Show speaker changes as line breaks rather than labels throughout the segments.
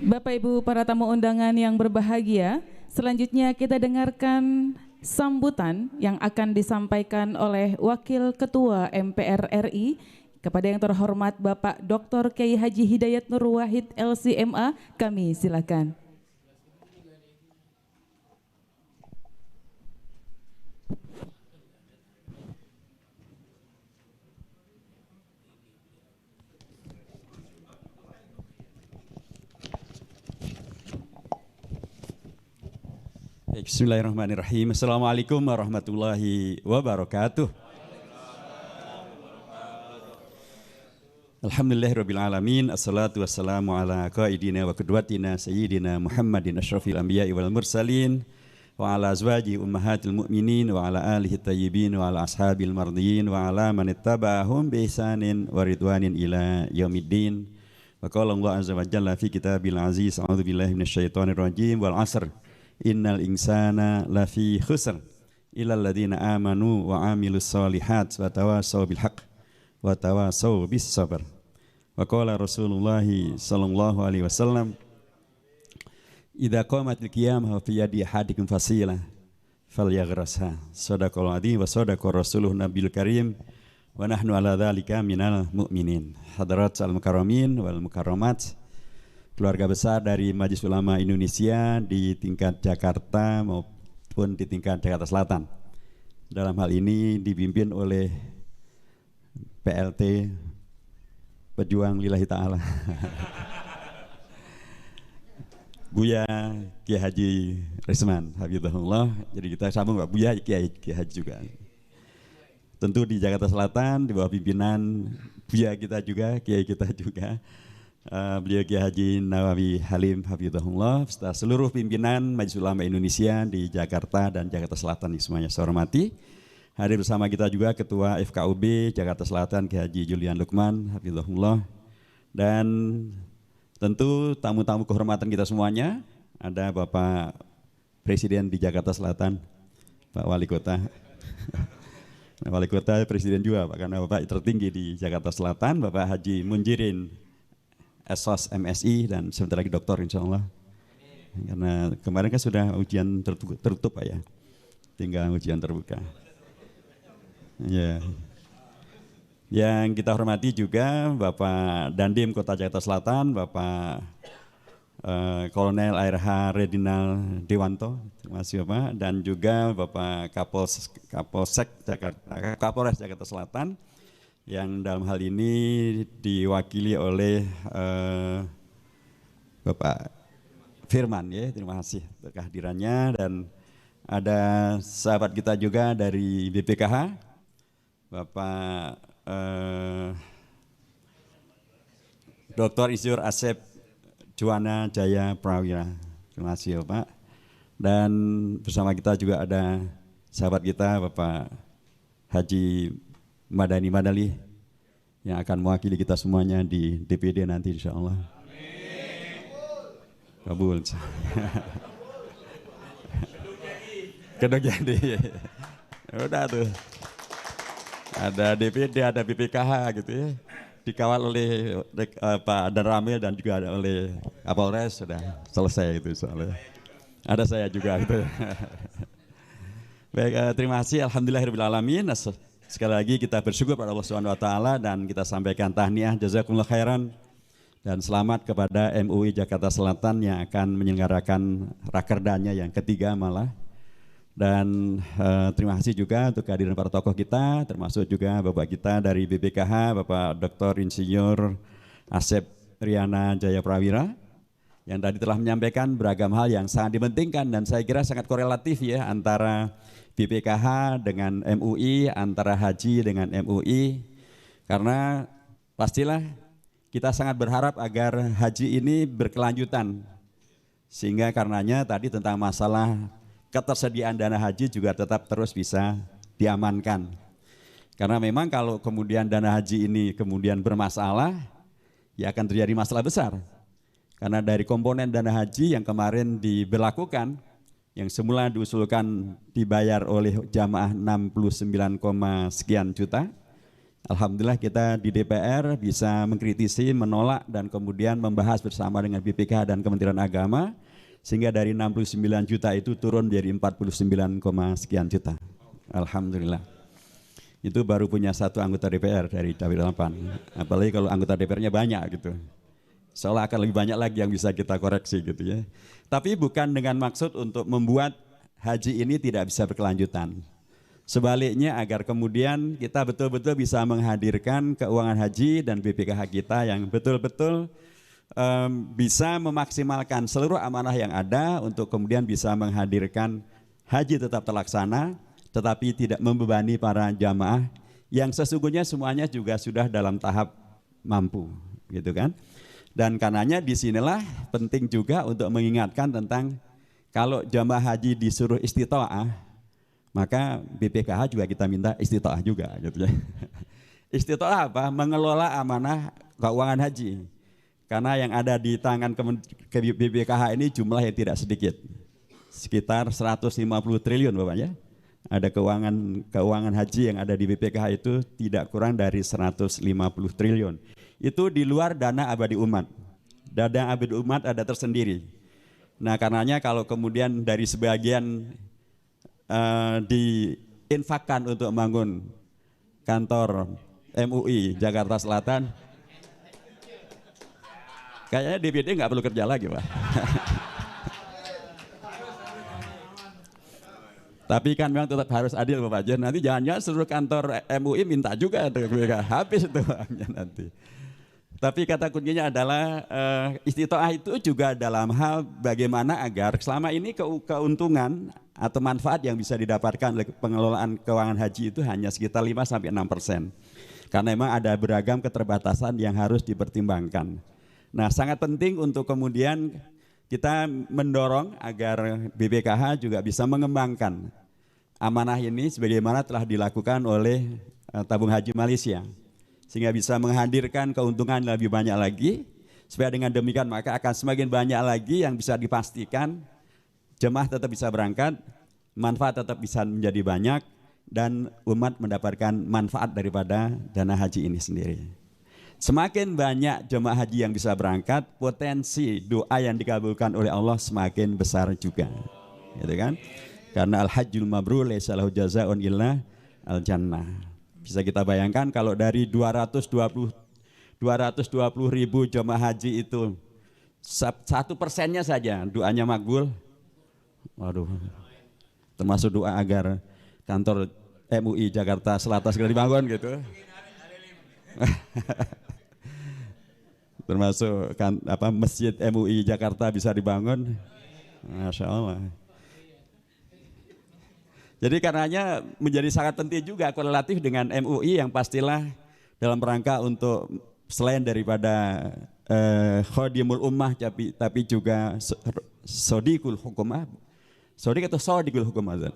Bapak Ibu para tamu undangan yang berbahagia, selanjutnya kita dengarkan sambutan yang akan disampaikan oleh Wakil Ketua MPR RI kepada yang terhormat Bapak Dr. Kiai Haji Hidayat Nur Wahid LCMA. Kami silakan.
Bismillahirrahmanirrahim. Assalamualaikum warahmatullahi wabarakatuh. Alhamdulillahirabbil alamin. Assalatu wassalamu ala qaidina wa qudwatina sayyidina Muhammadin asyrafil anbiya'i wal mursalin wa ala azwaji ummahatil mu'minin wa ala alihi tayyibin wa ala ashabil mardiyyin wa ala man ittaba'ahum bi ihsanin wa ridwanin ila yaumiddin. Wa qala Allah azza wa jalla fi kitabil aziz, a'udzu billahi minasyaitonir rajim, wal 'asr innal insana lafi khusr illal ladzina amanu wa amilus solihat wa tawassaw bil haqq wa tawassaw bis sabr. Wa qala Rasulullah sallallahu alaihi wasallam, idza qamatil qiyamah fi yadi ahadikum fasilah falyaghrasha. Shadaqal adzim wa sadaqa rasuluhu nabiyul karim wa nahnu ala dzalika minal mu'minin. Hadirat al mukarramin wal mukarramat, keluarga besar dari Majelis Ulama Indonesia di tingkat Jakarta maupun di tingkat Jakarta Selatan. Dalam hal ini dipimpin oleh PLT Pejuang Lillahi Ta'ala Buya Kiai Haji Resman Habibullah. Jadi kita sambung Pak Buya Kiai Haji juga. Tentu di Jakarta Selatan di bawah pimpinan Buya kita juga, Kiai kita juga, beliau Kiai Haji Nawawi Halim Hafizahullah, serta seluruh pimpinan Majelis Ulama Indonesia di Jakarta dan Jakarta Selatan semuanya saya hormati. Hadir bersama kita juga Ketua FKUB Jakarta Selatan Kiai Haji Julian Lukman Hafizahullah, dan tentu tamu-tamu kehormatan kita semuanya. Ada Bapak Presiden di Jakarta Selatan, Pak Wali Kota. Wali Kota Presiden juga Pak, karena Bapak tertinggi di Jakarta Selatan, Bapak Haji Munjirin SOS MSI, dan sebentar lagi doktor insya Allah. Karena kemarin kan sudah ujian tertutup Pak ya, tinggal ujian terbuka. Ya. Yang kita hormati juga Bapak Dandim Kota Jakarta Selatan, Bapak Kolonel ARH Redinal Dewanto, terima kasih Bapak, dan juga Bapak Kapolres Jakarta Selatan, yang dalam hal ini diwakili oleh Bapak Firman ya, terima kasih untuk kehadirannya. Dan ada sahabat kita juga dari BPKH, Bapak Dr. Insinyur Asep Juwana Jaya Prawira, terima kasih Bapak. Dan bersama kita juga ada sahabat kita Bapak Haji Madani Madali yang akan mewakili kita semuanya di DPD nanti insya Allah. Kabul. Kedok jadi. Udah tuh. Ada DPD, ada BPKH gitu ya. Dikawal oleh Pak Dan Ramil dan juga ada oleh Kapolres, sudah selesai itu soalnya. Ada saya juga gitu. Baik, terima kasih. Alhamdulillahirabbil alamin. Sekali lagi kita bersyukur pada Allah Subhanahu wa taala dan kita sampaikan tahniah jazakumullah khairan dan selamat kepada MUI Jakarta Selatan yang akan menyelenggarakan rakerdanya yang ketiga malah. Dan terima kasih juga untuk kehadiran para tokoh kita, termasuk juga Bapak kita dari BPKH, Bapak Dr. Insinyur Asep Riana Jaya Prawira, yang tadi telah menyampaikan beragam hal yang sangat dipentingkan dan saya kira sangat korelatif ya antara BPKH dengan MUI, antara haji dengan MUI, karena pastilah kita sangat berharap agar haji ini berkelanjutan, sehingga karenanya tadi tentang masalah ketersediaan dana haji juga tetap terus bisa diamankan. Karena memang kalau kemudian dana haji ini kemudian bermasalah, ya akan terjadi masalah besar. Karena dari komponen dana haji yang kemarin diberlakukan, yang semula diusulkan dibayar oleh jamaah 69, sekian juta, Alhamdulillah kita di DPR bisa mengkritisi, menolak, dan kemudian membahas bersama dengan BPKH dan Kementerian Agama, sehingga dari 69 juta itu turun menjadi 49, sekian juta. Alhamdulillah. Itu baru punya satu anggota DPR dari Dapil 8. Apalagi kalau anggota DPR-nya banyak gitu. Seolah akan lebih banyak lagi yang bisa kita koreksi gitu ya. Tapi bukan dengan maksud untuk membuat haji ini tidak bisa berkelanjutan. Sebaliknya agar kemudian kita betul-betul bisa menghadirkan keuangan haji dan BPKH kita yang betul-betul bisa memaksimalkan seluruh amanah yang ada untuk kemudian bisa menghadirkan haji tetap terlaksana, tetapi tidak membebani para jamaah yang sesungguhnya semuanya juga sudah dalam tahap mampu, gitu kan? Dan karenanya disinilah penting juga untuk mengingatkan tentang kalau jamaah haji disuruh istita'ah, maka BPKH juga kita minta istita'ah juga, gitu ya. Istita'ah apa? Mengelola amanah keuangan haji. Karena yang ada di tangan BPKH ini jumlah yang tidak sedikit. Sekitar 150 triliun Bapak ya. Ada keuangan haji yang ada di BPKH itu tidak kurang dari 150 triliun. Itu di luar dana abadi umat. Dana abadi umat ada tersendiri. Nah karenanya kalau kemudian dari sebagian diinfakkan untuk membangun kantor MUI Jakarta Selatan, kayaknya DPD nggak perlu kerja lagi Pak. Tapi kan memang tetap harus adil Bapak Jen. Nanti jangan-jangan seluruh kantor MUI minta juga habis itu uangnya nanti. Tapi kata kuncinya adalah istita'ah itu juga dalam hal bagaimana agar selama ini keuntungan atau manfaat yang bisa didapatkan oleh pengelolaan keuangan haji itu hanya sekitar 5-6%. Karena memang ada beragam keterbatasan yang harus dipertimbangkan. Nah sangat penting untuk kemudian kita mendorong agar BPKH juga bisa mengembangkan amanah ini sebagaimana telah dilakukan oleh Tabung Haji Malaysia. Sehingga bisa menghadirkan keuntungan lebih banyak lagi, supaya dengan demikian maka akan semakin banyak lagi yang bisa dipastikan jemaah tetap bisa berangkat, manfaat tetap bisa menjadi banyak, dan umat mendapatkan manfaat daripada dana haji ini sendiri. Semakin banyak jemaah haji yang bisa berangkat, potensi doa yang dikabulkan oleh Allah semakin besar juga, gitu kan? Karena al-hajjul mabrur laisa lahu jazaa'un illa al-jannah. Bisa kita bayangkan kalau dari 220 ribu jemaah haji itu 1%-nya saja doanya makbul, waduh, termasuk doa agar kantor MUI Jakarta Selatan segera dibangun gitu. Termasuk kan, masjid MUI Jakarta bisa dibangun, Masya Allah. Jadi karenanya menjadi sangat penting juga korelatif dengan MUI yang pastilah dalam rangka untuk selain daripada khodimul ummah tapi juga sodikul hukumah. Sodik atau sodikul hukumah?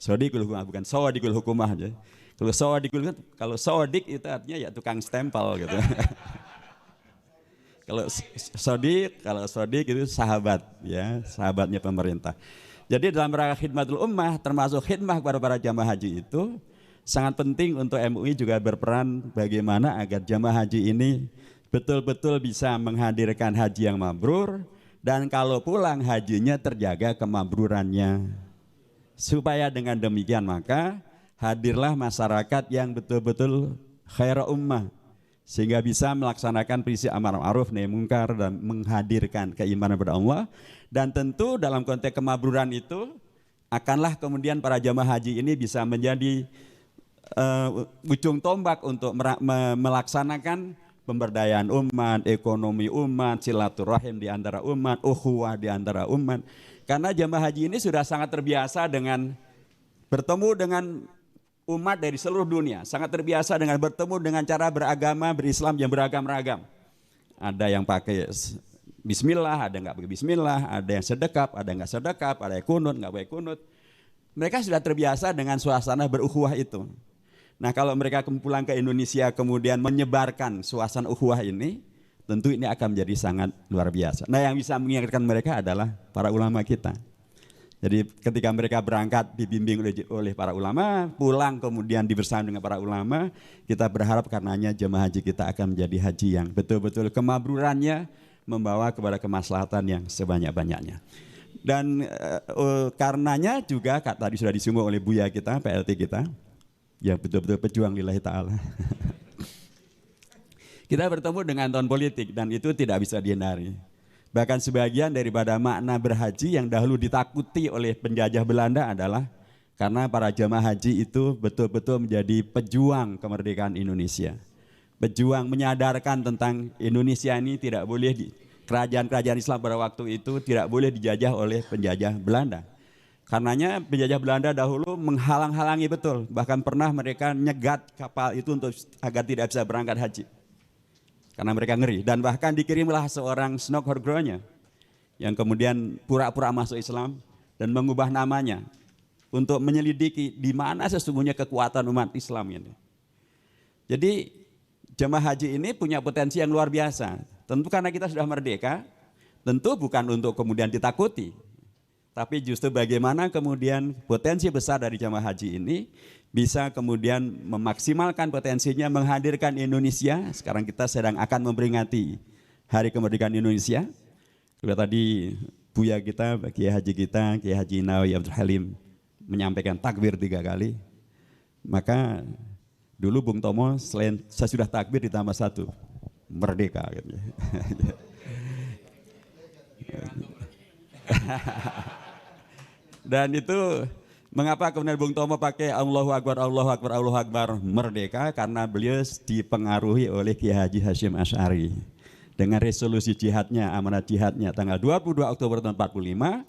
Sodikul hukumah bukan sodikul hukumah aja. Kalau sodik itu artinya ya tukang stempel gitu. Kalau sodik itu sahabat ya, sahabatnya pemerintah. Jadi dalam rangka khidmatul ummah termasuk khidmah kepada para jamaah haji itu sangat penting untuk MUI juga berperan bagaimana agar jamaah haji ini betul-betul bisa menghadirkan haji yang mabrur dan kalau pulang hajinya terjaga kemabrurannya. Supaya dengan demikian maka hadirlah masyarakat yang betul-betul khairul ummah sehingga bisa melaksanakan prinsip amar ma'ruf nahi munkar dan menghadirkan keimanan kepada Allah. Dan tentu dalam konteks kemabruran itu akanlah kemudian para jamaah haji ini bisa menjadi ujung tombak untuk melaksanakan pemberdayaan umat, ekonomi umat, silaturahim di antara umat, ukhuwah di antara umat. Karena jamaah haji ini sudah sangat terbiasa dengan bertemu dengan umat dari seluruh dunia, sangat terbiasa dengan bertemu dengan cara beragama, berislam yang beragam-ragam. Ada yang pakai bismillah, ada yang nggak pakai bismillah, ada yang sedekap, ada yang nggak sedekap, ada yang kunut, nggak pakai kunut. Mereka sudah terbiasa dengan suasana berukhuwah itu. Nah kalau mereka pulang ke Indonesia kemudian menyebarkan suasana ukhuwah ini, tentu ini akan menjadi sangat luar biasa. Nah yang bisa mengingatkan mereka adalah para ulama kita. Jadi ketika mereka berangkat dibimbing oleh para ulama, pulang kemudian dibersama dengan para ulama, kita berharap karenanya jemaah haji kita akan menjadi haji yang betul-betul kemabrurannya membawa kepada kemaslahatan yang sebanyak-banyaknya. Dan karenanya juga tadi sudah disinggung oleh Buya kita, PLT kita, yang betul-betul pejuang lillahi ta'ala. Kita bertemu dengan tahun politik dan itu tidak bisa dihindari. Bahkan sebagian daripada makna berhaji yang dahulu ditakuti oleh penjajah Belanda adalah karena para jamaah haji itu betul-betul menjadi pejuang kemerdekaan Indonesia. Pejuang menyadarkan tentang Indonesia ini tidak boleh kerajaan-kerajaan Islam pada waktu itu tidak boleh dijajah oleh penjajah Belanda. Karenanya penjajah Belanda dahulu menghalang-halangi betul, bahkan pernah mereka nyegat kapal itu untuk agar tidak bisa berangkat haji. Karena mereka ngeri, dan bahkan dikirimlah seorang Snokhorgronya yang kemudian pura-pura masuk Islam dan mengubah namanya untuk menyelidiki di mana sesungguhnya kekuatan umat Islam ini. Jadi jemaah haji ini punya potensi yang luar biasa. Tentu karena kita sudah merdeka, tentu bukan untuk kemudian ditakuti, tapi justru bagaimana kemudian potensi besar dari jemaah haji ini bisa kemudian memaksimalkan potensinya menghadirkan Indonesia. Sekarang kita sedang akan memperingati Hari Kemerdekaan Indonesia. Kalau tadi Buya kita, Kiai Haji kita, Kiai Haji Nawawi Abdul Halim menyampaikan takbir 3 kali. Maka dulu Bung Tomo selain saya sudah takbir ditambah 1, merdeka. Dan itu mengapa kemudian Bung Tomo pakai Allahu Akbar, Allahu Akbar, Allahu Akbar, merdeka, karena beliau dipengaruhi oleh Kiai Haji Hasyim Asy'ari dengan resolusi jihadnya, amanat jihadnya tanggal 22 Oktober tahun 45.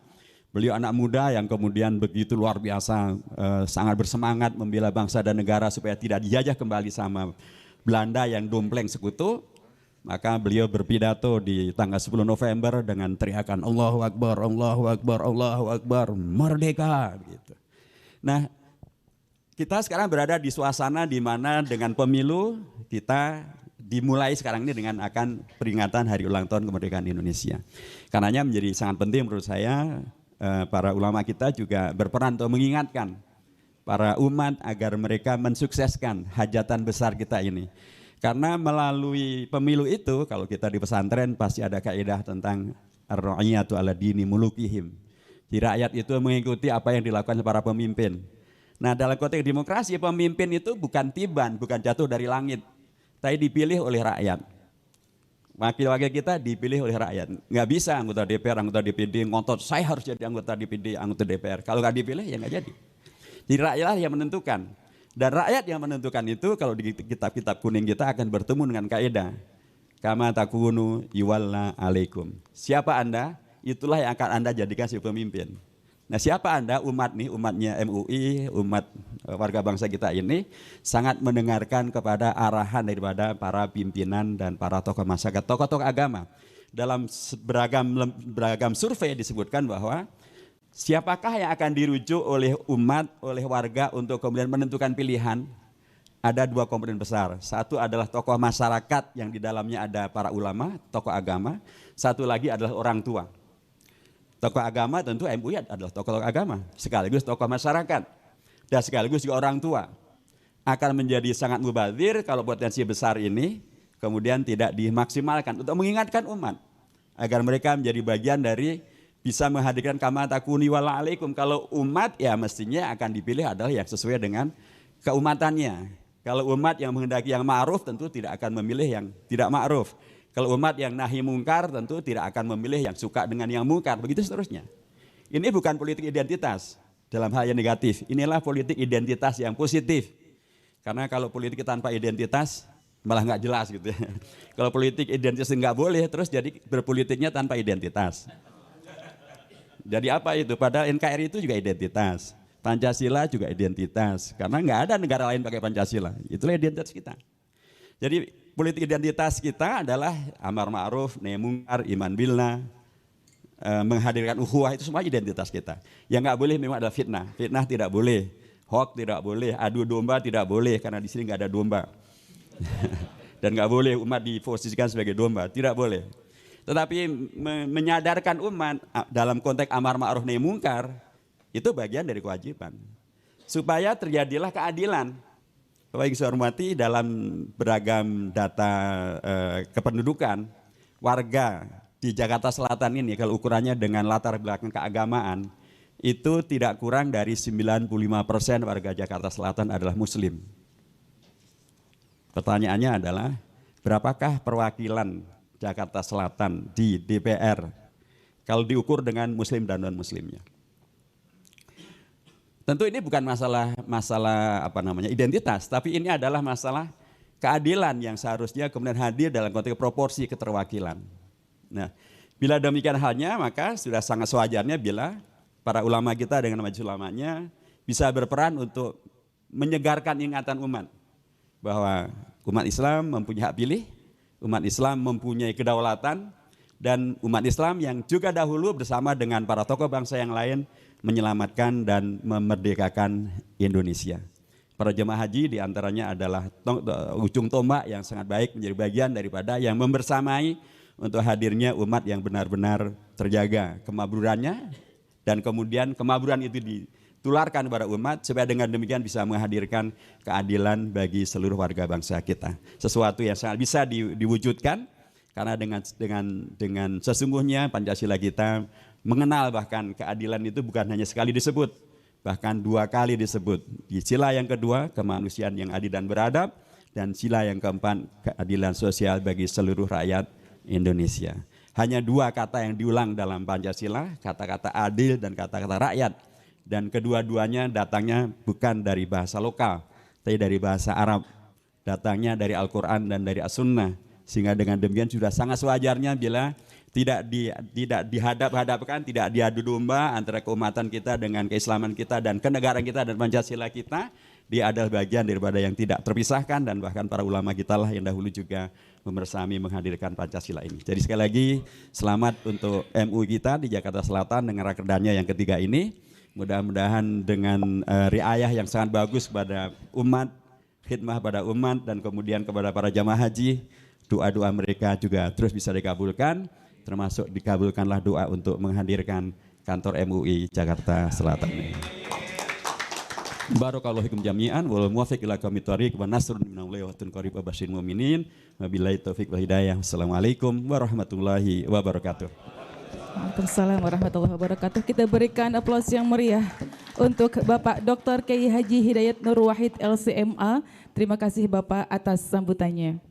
Beliau anak muda yang kemudian begitu luar biasa, sangat bersemangat membela bangsa dan negara supaya tidak dijajah kembali sama Belanda yang dompleng sekutu. Maka beliau berpidato di tanggal 10 November dengan teriakan Allahu Akbar, Allahu Akbar, Allahu Akbar, merdeka. Gitu. Nah, kita sekarang berada di suasana di mana dengan pemilu kita dimulai sekarang ini dengan akan peringatan Hari Ulang Tahun Kemerdekaan Indonesia. Karenanya menjadi sangat penting menurut saya para ulama kita juga berperan untuk mengingatkan para umat agar mereka mensukseskan hajatan besar kita ini. Karena melalui pemilu itu, kalau kita di pesantren pasti ada kaidah tentang ar-ra'iyatu ala dini mulukihim. Di rakyat itu mengikuti apa yang dilakukan para pemimpin. Nah, dalam konteks demokrasi, pemimpin itu bukan tiban, bukan jatuh dari langit, tapi dipilih oleh rakyat. Wakil-wakil kita dipilih oleh rakyat. Nggak bisa anggota DPR, anggota DPD ngotot, saya harus jadi anggota DPD, anggota DPR. Kalau nggak dipilih, ya nggak jadi. Jadi rakyatlah yang menentukan. Dan rakyat yang menentukan itu kalau di kitab-kitab kuning kita akan bertemu dengan kaidah kama takunu yuwalla alaikum. Siapa Anda, itulah yang akan Anda jadikan sebagai pemimpin. Nah, siapa Anda, umat nih, umatnya MUI, umat warga bangsa kita ini sangat mendengarkan kepada arahan daripada para pimpinan dan para tokoh masyarakat, tokoh-tokoh agama. Dalam beragam survei disebutkan bahwa siapakah yang akan dirujuk oleh umat, oleh warga untuk kemudian menentukan pilihan? Ada 2 komponen besar. Satu adalah tokoh masyarakat yang di dalamnya ada para ulama, tokoh agama. Satu lagi adalah orang tua. Tokoh agama tentu MUI adalah tokoh agama, sekaligus tokoh masyarakat, dan sekaligus juga orang tua. Akan menjadi sangat mubazir kalau potensi besar ini kemudian tidak dimaksimalkan untuk mengingatkan umat agar mereka menjadi bagian dari bisa menghadirkan kama takuni wala alaikum. Kalau umat ya mestinya akan dipilih adalah yang sesuai dengan keumatannya. Kalau umat yang menghendaki yang ma'ruf tentu tidak akan memilih yang tidak ma'ruf. Kalau umat yang nahi mungkar tentu tidak akan memilih yang suka dengan yang mungkar. Begitu seterusnya. Ini bukan politik identitas dalam hal yang negatif. Inilah politik identitas yang positif. Karena kalau politik tanpa identitas malah nggak jelas gitu ya. Kalau politik identitas nggak boleh, terus jadi berpolitiknya tanpa identitas. Jadi apa itu? Padahal NKRI itu juga identitas. Pancasila juga identitas. Karena nggak ada negara lain pakai Pancasila. Itulah identitas kita. Jadi politik identitas kita adalah amar ma'ruf, nahi mungkar, iman billah, menghadirkan ukhuwah, itu semua identitas kita. Yang nggak boleh memang adalah fitnah. Fitnah tidak boleh, hoax tidak boleh, adu domba tidak boleh karena di sini nggak ada domba. Dan nggak boleh umat diposisikan sebagai domba, tidak boleh. Tetapi menyadarkan umat dalam konteks amar ma'ruf nahi mungkar Itu bagian dari kewajiban. Supaya terjadilah keadilan. Bapak Ibu saya hormati, dalam beragam data kependudukan, warga di Jakarta Selatan ini kalau ukurannya dengan latar belakang keagamaan, itu tidak kurang dari 95% warga Jakarta Selatan adalah Muslim. Pertanyaannya adalah, berapakah perwakilan Jakarta Selatan di DPR kalau diukur dengan Muslim dan non-Muslimnya? Tentu ini bukan masalah identitas, tapi ini adalah masalah keadilan yang seharusnya kemudian hadir dalam konteks proporsi keterwakilan. Nah, bila demikian halnya, maka sudah sangat sewajarnya bila para ulama kita dengan majelis ulamanya bisa berperan untuk menyegarkan ingatan umat bahwa umat Islam mempunyai hak pilih, umat Islam mempunyai kedaulatan, dan umat Islam yang juga dahulu bersama dengan para tokoh bangsa yang lain menyelamatkan dan memerdekakan Indonesia. Para jemaah haji diantaranya adalah ujung tombak yang sangat baik, menjadi bagian daripada yang membersamai untuk hadirnya umat yang benar-benar terjaga kemakmurannya, dan kemudian kemakmuran itu ditularkan kepada umat supaya dengan demikian bisa menghadirkan keadilan bagi seluruh warga bangsa kita. Sesuatu yang sangat bisa diwujudkan karena dengan sesungguhnya Pancasila kita mengenal bahkan keadilan itu bukan hanya sekali disebut, bahkan 2 kali disebut. Di sila yang kedua, kemanusiaan yang adil dan beradab, dan sila yang keempat, keadilan sosial bagi seluruh rakyat Indonesia. Hanya 2 kata yang diulang dalam Pancasila, kata-kata adil dan kata-kata rakyat. Dan kedua-duanya datangnya bukan dari bahasa lokal, tapi dari bahasa Arab. Datangnya dari Al-Quran dan dari As-Sunnah. Sehingga dengan demikian sudah sangat sewajarnya bila tidak dihadap-hadapkan, tidak diadu domba antara keumatan kita dengan keislaman kita dan kenegaraan kita dan Pancasila kita. Dia adalah bagian daripada yang tidak terpisahkan, dan bahkan para ulama kita lah yang dahulu juga membersami menghadirkan Pancasila ini. Jadi sekali lagi selamat untuk MUI kita di Jakarta Selatan dengan rakerdannya yang ketiga ini. Mudah-mudahan dengan riayah yang sangat bagus kepada umat, khidmah pada umat, dan kemudian kepada para jamaah haji, doa-doa mereka juga terus bisa dikabulkan, termasuk dikabulkanlah doa untuk menghadirkan kantor MUI Jakarta Selatan ini. Barakallahu fikum jami'an wal muwaffiq ila aqwamit thoriq wa nasrun minallahi wa fatun qarib wa basyiril mu'minin. Wabillahi taufiq wal hidayah. Wassalamualaikum warahmatullahi wabarakatuh.
Waalaikumsalam warahmatullahi wabarakatuh. Kita berikan aplaus yang meriah untuk Bapak Dr. Kiai Haji Hidayat Nur Wahid LCMA. Terima kasih Bapak atas sambutannya.